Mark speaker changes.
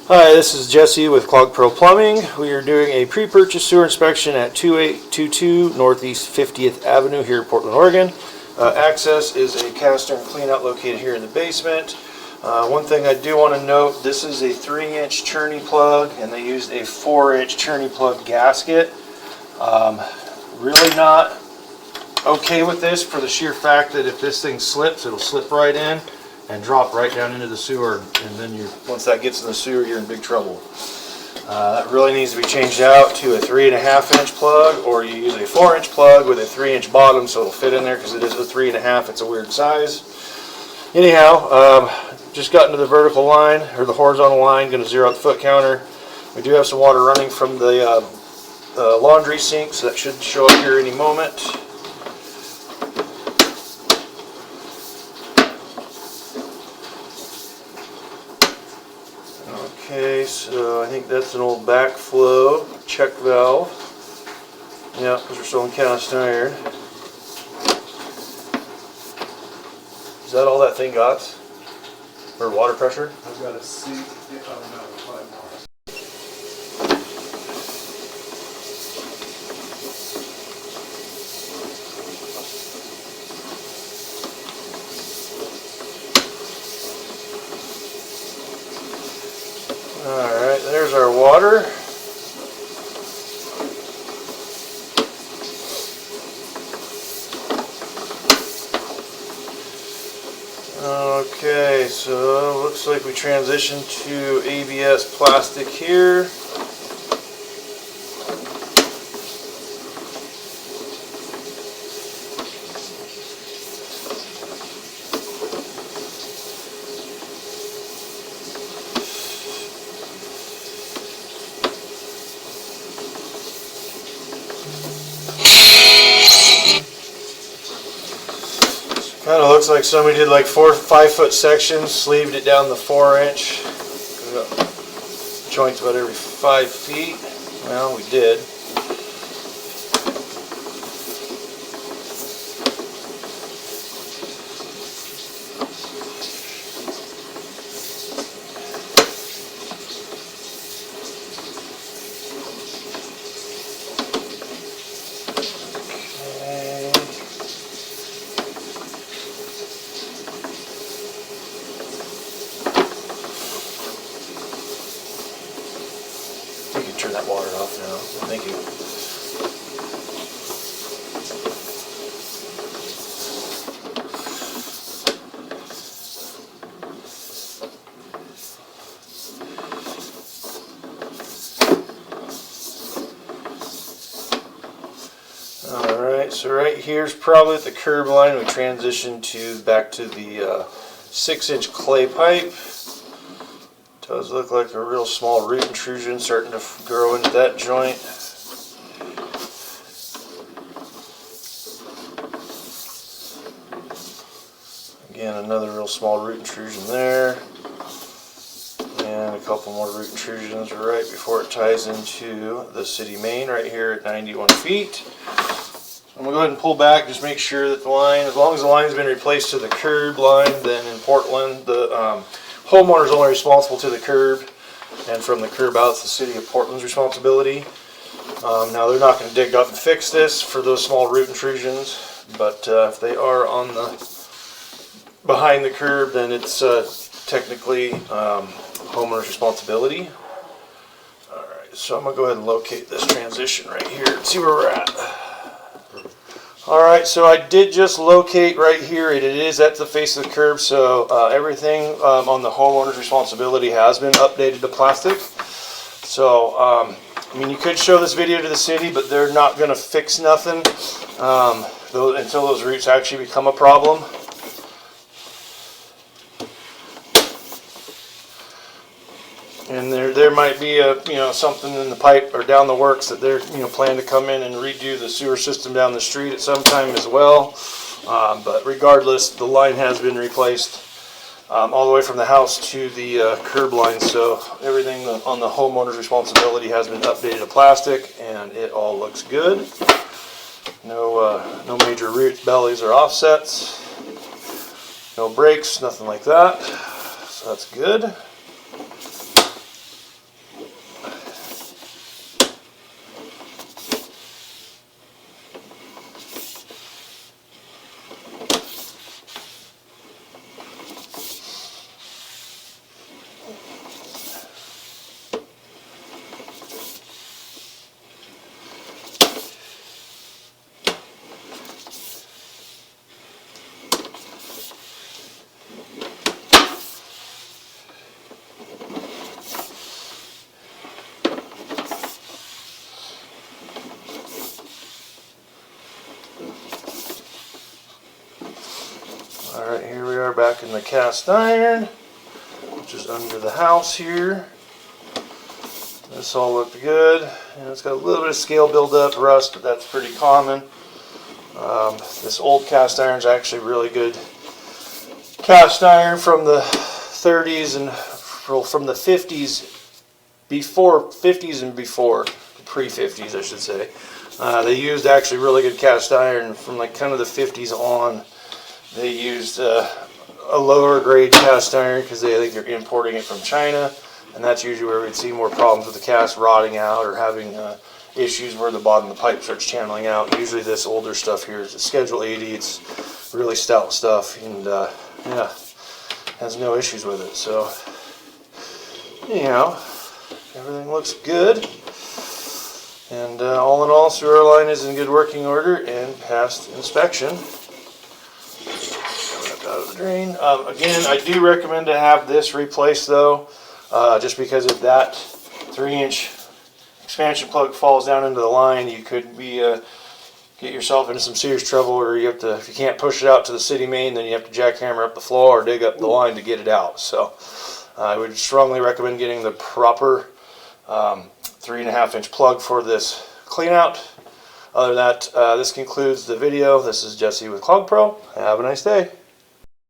Speaker 1: Hi, this is Jesse with Clog Pro Plumbing. We are doing a pre-purchase sewer inspection at 2822 Northeast 50th Avenue here in Portland, Oregon. Access is a cast iron cleanout located here in the basement. One thing I do want to note, this is a 3-inch churning plug and they used a 4-inch churning plug gasket. Really not okay with this for the sheer fact that if this thing slips, it'll slip right in and drop right down into the sewer, and then once that gets in the sewer, you're in big trouble. That really needs to be changed out to a 3.5-inch plug, or you use a 4-inch plug with a 3-inch bottom so it'll fit in there, because it is a 3.5. It's a weird size. Anyhow, just got into the vertical line, or the horizontal line, going to zero out the foot counter. We do have some water running from the laundry sink, so that should show up here any moment. Okay, so I think that's an old backflow check valve. Yeah, because we're still in cast iron. Is that all that thing got? For water pressure?
Speaker 2: I've got a seat. Oh no, 5 more.
Speaker 1: Alright, there's our water. Okay, so looks like we transitioned to ABS plastic here. Kind of looks like somebody did like 4 or 5 foot sections, sleeved it down the 4-inch. Joints about every 5 feet. Well, we did. You can turn that water off now. Thank you. Alright, so right here's probably at the curb line. We transitioned back to the 6-inch clay pipe. Does look like a real small root intrusion starting to grow into that joint. Again, another real small root intrusion there. And a couple more root intrusions right before it ties into the city main right here at 91 feet. I'm going to go ahead and pull back, just make sure that the line, as long as the line's been replaced to the curb line, then in Portland, the homeowner is only responsible to the curb, and from the curb out, it's the city of Portland's responsibility. Now they're not going to dig up and fix this for those small root intrusions, but if they are on the behind the curb, then it's technically homeowner's responsibility. All right, so I'm going to go ahead and locate this transition right here and see where we're at. Alright, so I did just locate right here. It is at the face of the curb, so everything on the homeowner's responsibility has been updated to plastic. So, I mean, you could show this video to the city, but they're not going to fix nothing until those roots actually become a problem. And there might be something in the pipe or down the works that they're plan to come in and redo the sewer system down the street at some time as well. But regardless, the line has been replaced all the way from the house to the curb line. So everything on the homeowner's responsibility has been updated to plastic, and it all looks good. No major root bellies or offsets. No breaks, nothing like that. So that's good. back in the cast iron, which is under the house here. This all looked good. And it's got a little bit of scale buildup, rust, but that's pretty common. This old cast iron is actually really good cast iron from the 30s and from the 50s, before 50s and before, pre-50s I should say. They used actually really good cast iron from like kind of the 50s on. They used a lower grade cast iron because I think they're importing it from China, and that's usually where we'd see more problems with the cast rotting out or having issues where the bottom of the pipe starts channeling out. Usually this older stuff here is a Schedule 80. It's really stout stuff, and yeah, has no issues with it. So anyhow, everything looks good. And all in all, sewer line is in good working order and passed inspection. Out of the drain. Again, I do recommend to have this replaced though, just because if that 3-inch expansion plug falls down into the line, you could be get yourself into some serious trouble, or you have to, if you can't push it out to the city main, then you have to jackhammer up the floor or dig up the line to get it out. So I would strongly recommend getting the proper 3.5-inch plug for this clean out. Other than that, this concludes the video. This is Jesse with ClogPro. Have a nice day.